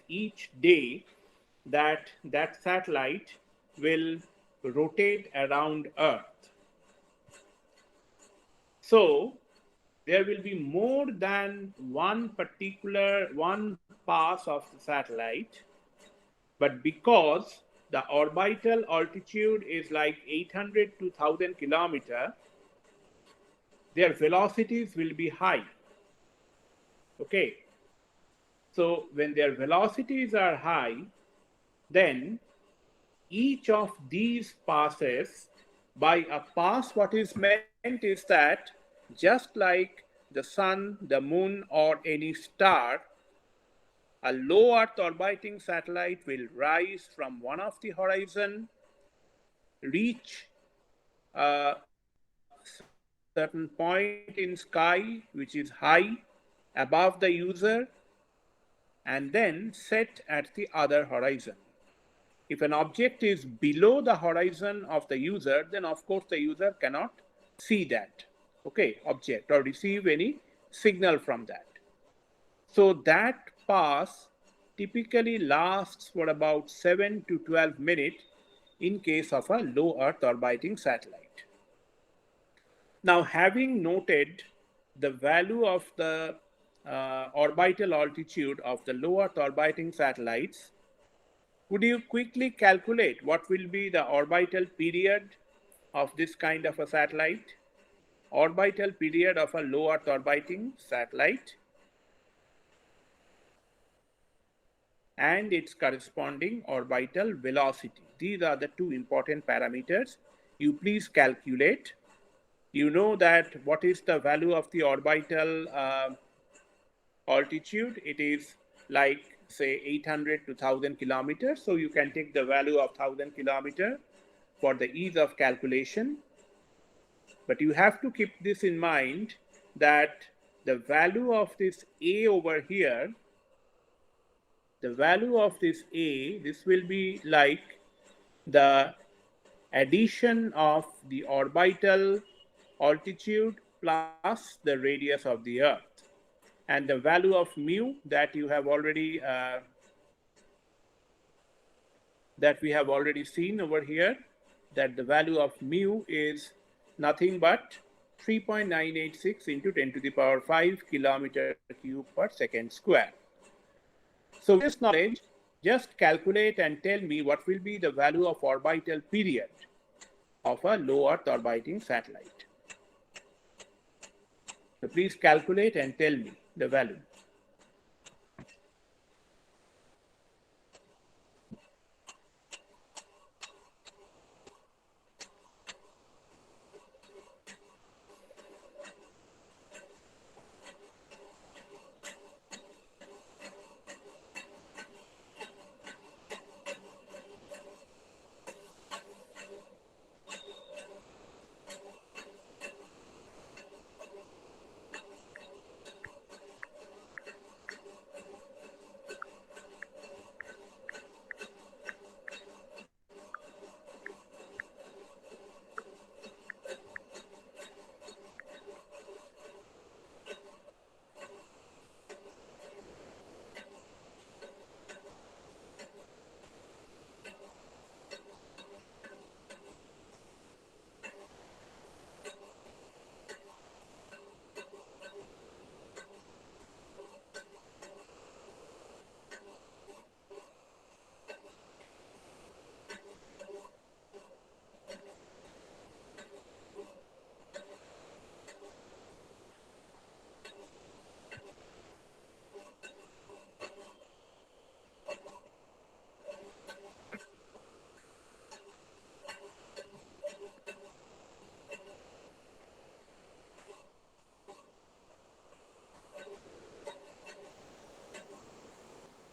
each day that that satellite will rotate around Earth. So there will be more than one pass of the satellite, but because the orbital altitude is like 800 to 1000 kilometer, their velocities will be high. Okay, so when their velocities are high, then each of these passes, by a pass, what is meant is that just like the sun, the moon, or any star, a low Earth orbiting satellite will rise from one of the horizon, reach a certain point in sky which is high above the user, and then set at the other horizon. If an object is below the horizon of the user, then of course the user cannot see that, okay, object or receive any signal from that. So that pass typically lasts for about 7 to 12 minutes in case of a low Earth orbiting satellite. Now, having noted the value of the orbital altitude of the low Earth orbiting satellites, could you quickly calculate what will be the orbital period of this kind of a satellite? Orbital period of a low Earth orbiting satellite and its corresponding orbital velocity. These are the two important parameters. You please calculate. You know that what is the value of the orbital altitude? It is like say 800 to 1000 kilometers. So you can take the value of 1000 kilometer for the ease of calculation. But you have to keep this in mind that the value of this A over here, the value of this A, this will be like the addition of the orbital altitude plus the radius of the Earth. And the value of mu that we have already seen over here, that the value of mu is nothing but 3.986 into 10 to the power 5 kilometer cube per second square. So with this knowledge, just calculate and tell me what will be the value of orbital period of a low Earth orbiting satellite. So please calculate and tell me the value.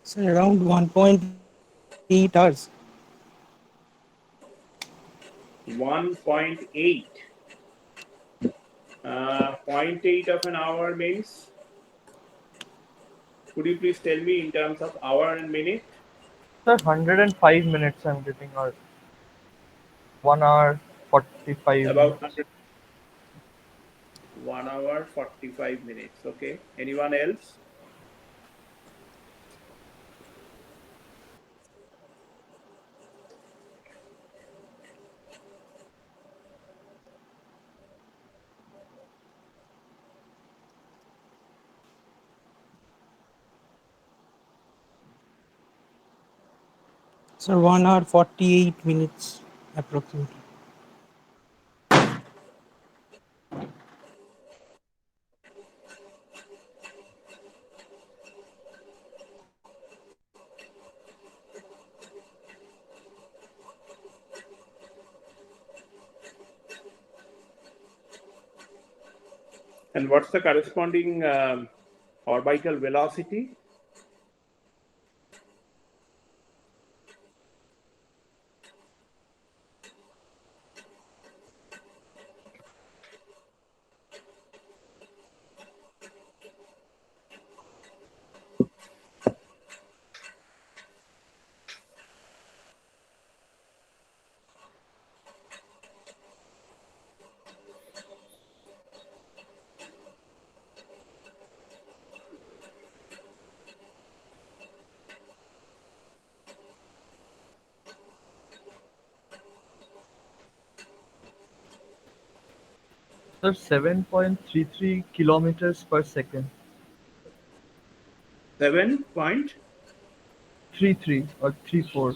So around 1.8 hours. 1.8. 0.8 of an hour means, could you please tell me in terms of hour and minute? Sir, 105 minutes I'm getting, or 1 hour 45 About minutes. 100, 1 hour 45 minutes. Okay. Anyone else? Sir, 1 hour 48 minutes approximately. And what's the corresponding orbital velocity? Sir, 7.33 kilometers per second. 7 point. 33 or 34.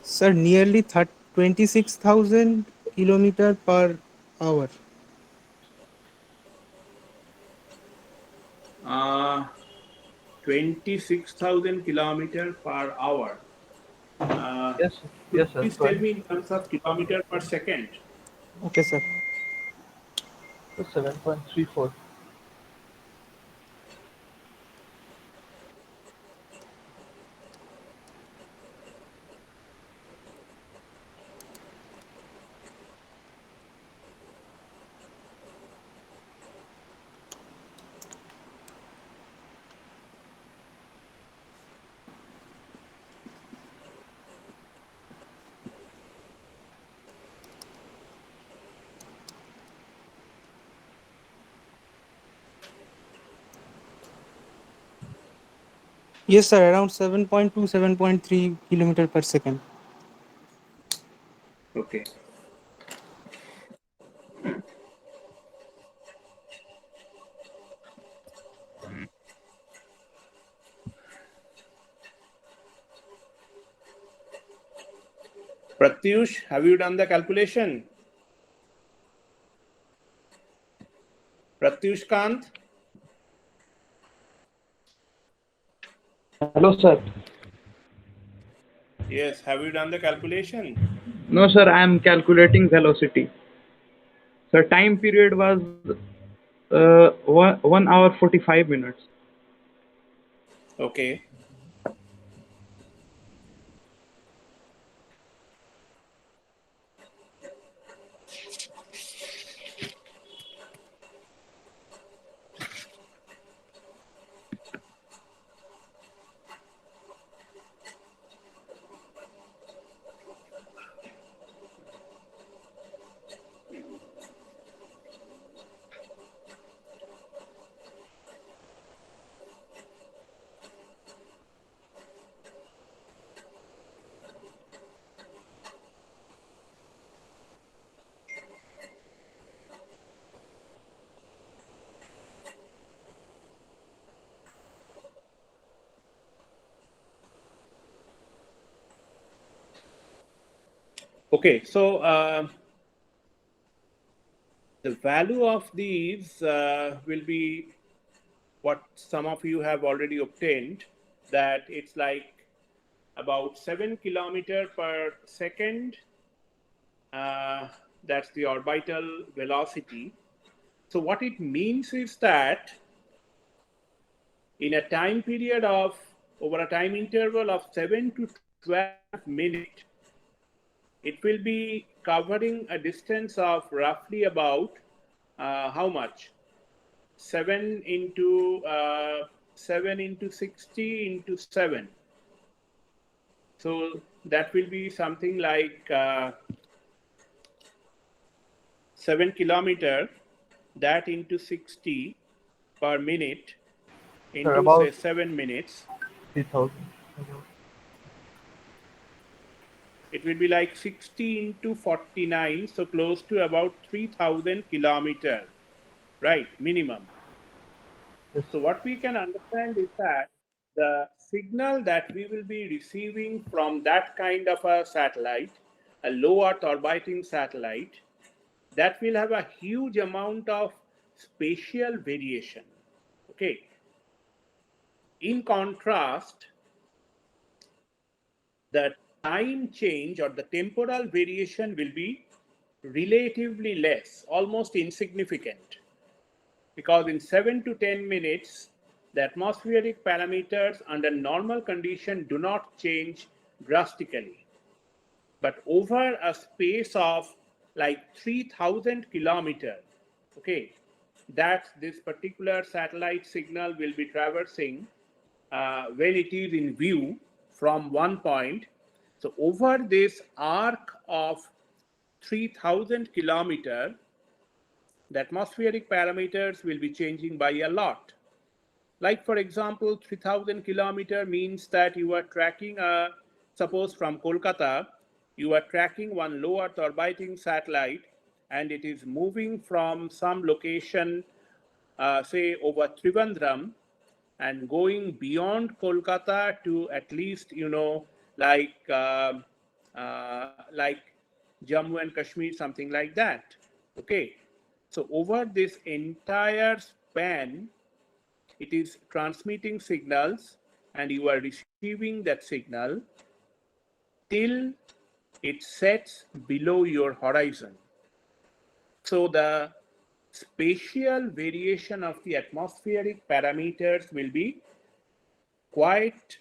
Sir, nearly 26,000 kilometer per hour. 26,000 kilometer per hour. Yes, Could yes, you sir. please Go tell ahead. me in terms of kilometer per second? Okay, sir. So 7.34. Yes, sir, around 7.2, 7.3 kilometer per second. Okay. Pratyush, have you done the calculation? Pratyush Kant? Hello, sir. Yes, have you done the calculation? No, sir, I am calculating velocity. Sir, time period was 1 hour 45 minutes. Okay. Okay, so the value of these will be what some of you have already obtained, that it's like about 7 kilometer per second. That's the orbital velocity. So what it means is that in a time period of over a time interval of 7 to 12 minutes, it will be covering a distance of roughly about how much? 7 into 7 into 60 into 7. So that will be something like 7 kilometer, that into 60 per minute Sir, into say about 7 minutes. 3,000. It will be like 60 into 49, so close to about 3,000 kilometer, right? Minimum. Yes, So what we can understand is that the signal that we will be receiving from that kind of a satellite, a low Earth orbiting satellite, that will have a huge amount of spatial variation. Okay. In contrast, the time change or the temporal variation will be relatively less, almost insignificant, because in 7 to 10 minutes, the atmospheric parameters under normal condition do not change drastically. But over a space of like 3,000 kilometers, okay, that this particular satellite signal will be traversing when it is in view from one point. So over this arc of 3,000 kilometers, the atmospheric parameters will be changing by a lot. Like for example, 3,000 kilometer means that you are tracking suppose from Kolkata, you are tracking one low Earth orbiting satellite, and it is moving from some location, say over Trivandrum, and going beyond Kolkata to at least, like Jammu and Kashmir, something like that. Okay, so over this entire span, it is transmitting signals, and you are receiving that signal till it sets below your horizon. So the spatial variation of the atmospheric parameters will be quite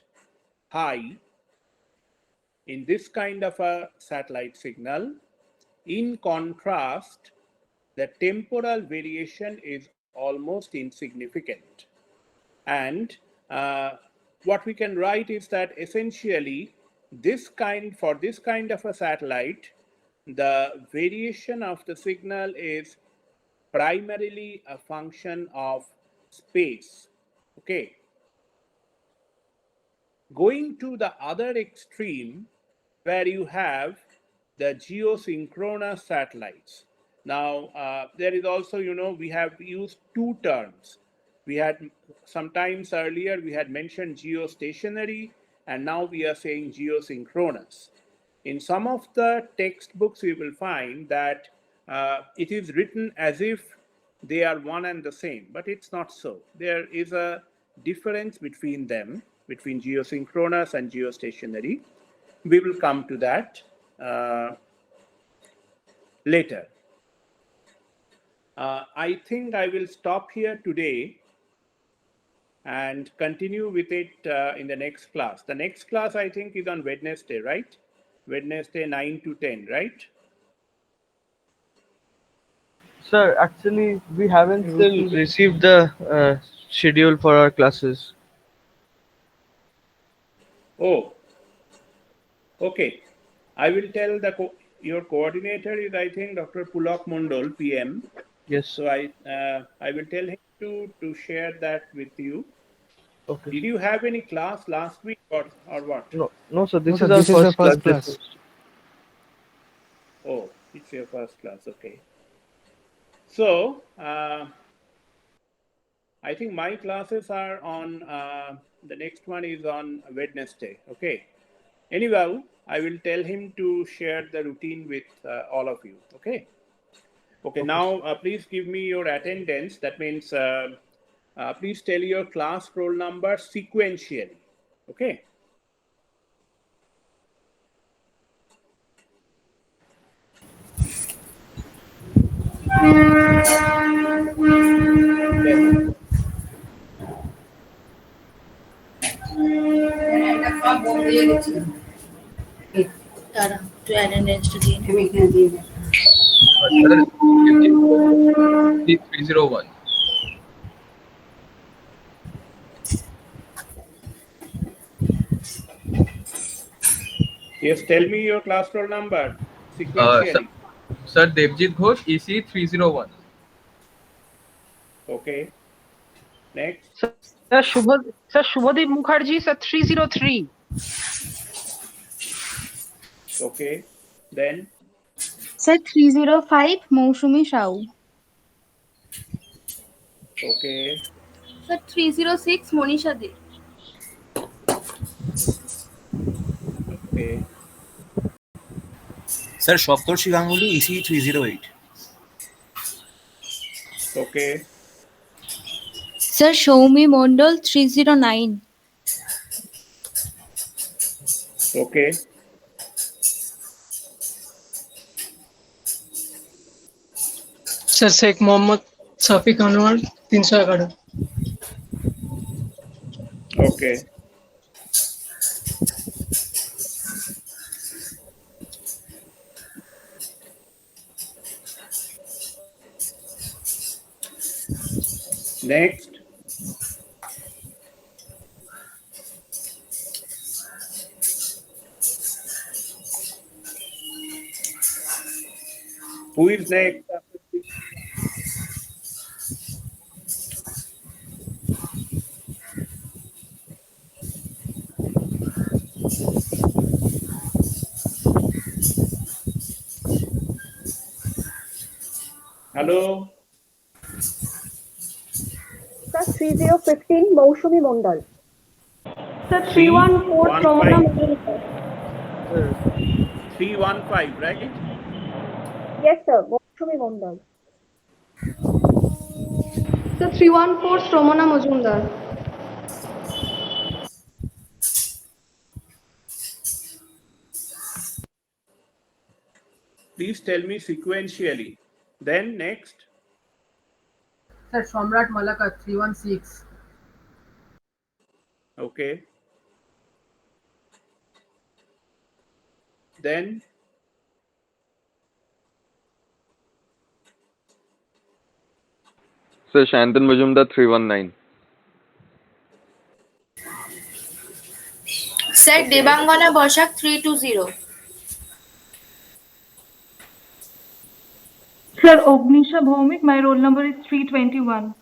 high in this kind of a satellite signal. In contrast, the temporal variation is almost insignificant. And what we can write is that essentially for this kind of a satellite, the variation of the signal is primarily a function of space. Okay. Going to the other extreme, where you have the geosynchronous satellites. Now, there is also, we have used two terms. We had sometimes earlier, we had mentioned geostationary, and now we are saying geosynchronous. In some of the textbooks, we will find that it is written as if they are one and the same, but it's not so. There is a difference between them, between geosynchronous and geostationary. We will come to that later. I think I will stop here today and continue with it in the next class. The next class, I think, is on Wednesday, right? Wednesday, 9 to 10, right? Sir, actually, we haven't still Okay. received the schedule for our classes. Oh, okay. I will tell your coordinator is, I think, Dr. Pulak Mondol, PM. Yes. So I will tell him to share that with you. Okay, Did sir. you have any class last week or what? No, no, sir. No, This sir, is our this is the first class. first class. Oh, it's your first class. Okay. So I think my classes are on, the next one is on Wednesday. Okay. Anyhow, I will tell him to share the routine with all of you. Okay. Okay. Okay, sir. Now, please give me your attendance. That means please tell your class roll number sequentially. Okay. Yes. তারা to attendance দিন Sir, exit code C301. Yes. Tell me your class roll number Sir, sequentially. sir, Devjit Ghosh, EC301. Okay. Next. Sir Shubhadeep Mukherjee, sir 303. Okay. Then. Sir 305 Mousumi Shao. Okay. Sir 306 Monisha De. Okay. Sir, Shoptorshi Ganguly, EC 308. Okay. Sir, Shoumi Mondal 309. Okay. Sir Sheikh Mohammed Shafiq Anwar 311। Okay. Next. Who is next? Hello. Sir, 3015 Moushumi Mondal. Sir, 314 Romana 315. Majumdar. Sir, 315, right? Yes, sir, Moushumi Mondal. Sir, 314 Romana Majumdar. Please tell me sequentially. Then next. Sir, Samrat Malaka 316. Okay. Then Sir, Shantan Majumdar 319. Sir, okay. Devangana Boshak 320. Sir, Ognisha Bhaumik, my roll number is 321.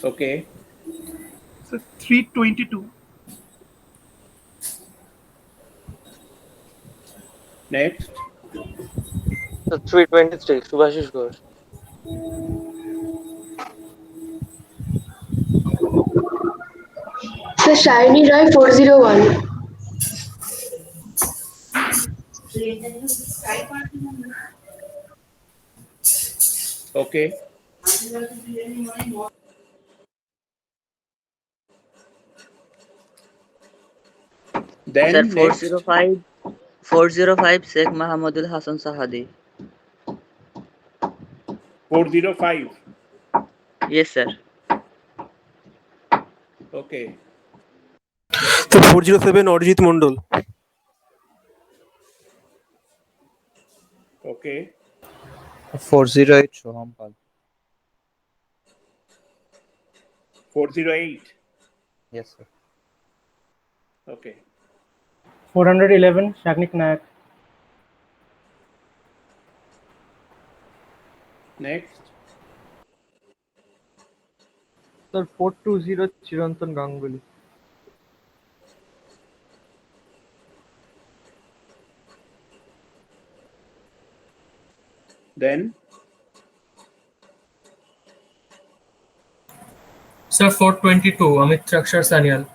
Okay. Sir, 322. Next. so 323, Subhashish Ghosh. Sir, Shiny Rai 401. Okay. Sir, Then next. 405 Sheikh Mahamadul Hassan Sahadi. 405. Yes, sir. Okay. Sir, 407 Arijit Mondal. Okay. 408 Shoham Pal. 408. Yes, sir. Okay. 411 Shagnik Nayak. Next. Sir, 420 Chirantan Ganguly. Then Sir 422 Amit Rakshar Sanyal।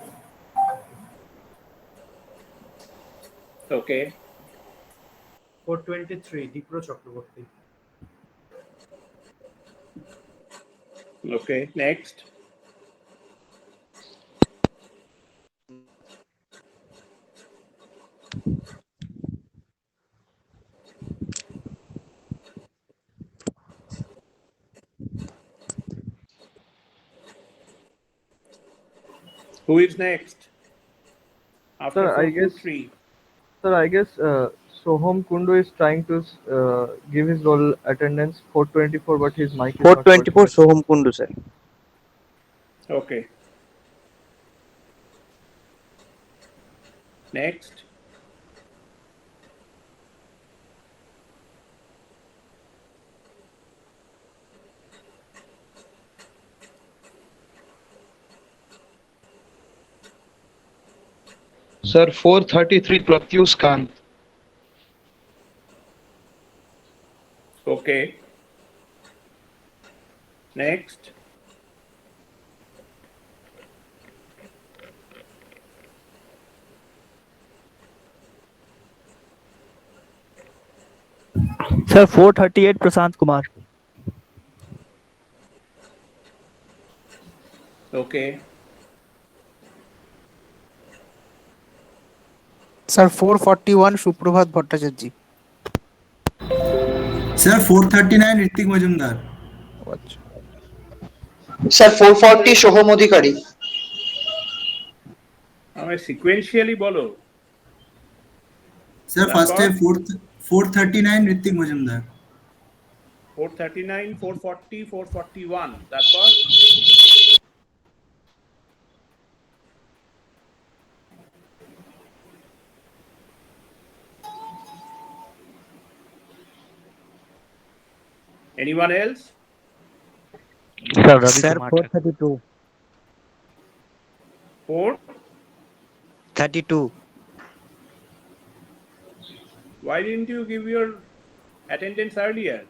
okay. 423 Dipro Chakraborty. Okay. Next. Who is next? After Sir, 423. I guess Soham Kundu is trying to give his roll attendance 424, but his mic is not 424 working. Soham Kundu, sir. Okay. Next. Sir, 433 Pratyush Khan. Okay. Next. Sir, 438 Prasant Kumar. Okay. Sir, 441 Suprabhat Bhattacharya. Sir, 439 Ritik Majumdar. Sir, 440 Shoham Adhikari. আমায় sequentially বলো। Sir, first তারপর है 439 Ritik Majumdar. 439, 440, 441, তারপর anyone else? Sir, Ravi Kumar. 432. 32. Why didn't you give your attendance earlier?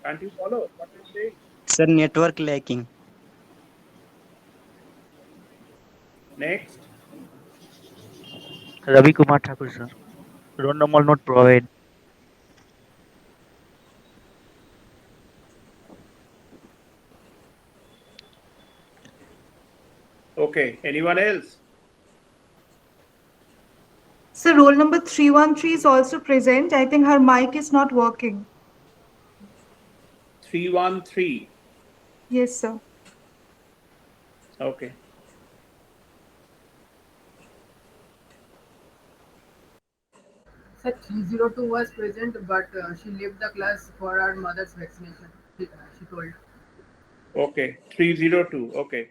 Can't you follow what I'm saying? Sir, network lacking. Next. Ravi Kumar Thakur, sir. Roll number not provided. Okay, anyone else? Sir, roll number 313 is also present. I think her mic is not working. 313. Yes, sir. Okay. Sir, 302 was present, but she left the class for her mother's vaccination. She told. Okay, 302. Okay.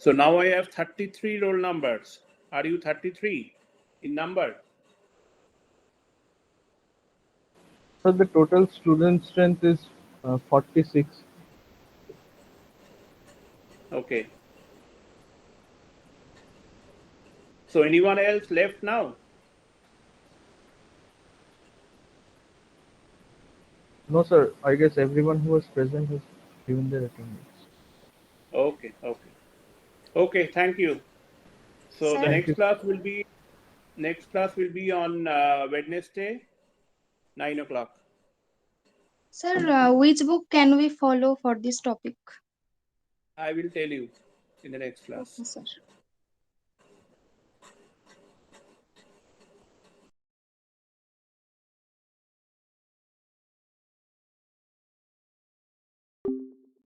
So now I have 33 roll numbers. Are you 33 in number? So the total student strength is 46. Okay. So anyone else left now? No, sir. I guess everyone who was present has given their attendance. Okay, okay. Okay, thank you. So the next class will be on Wednesday, 9 o'clock. Sir, which book can we follow for this topic? I will tell you in the next class. Okay, sir.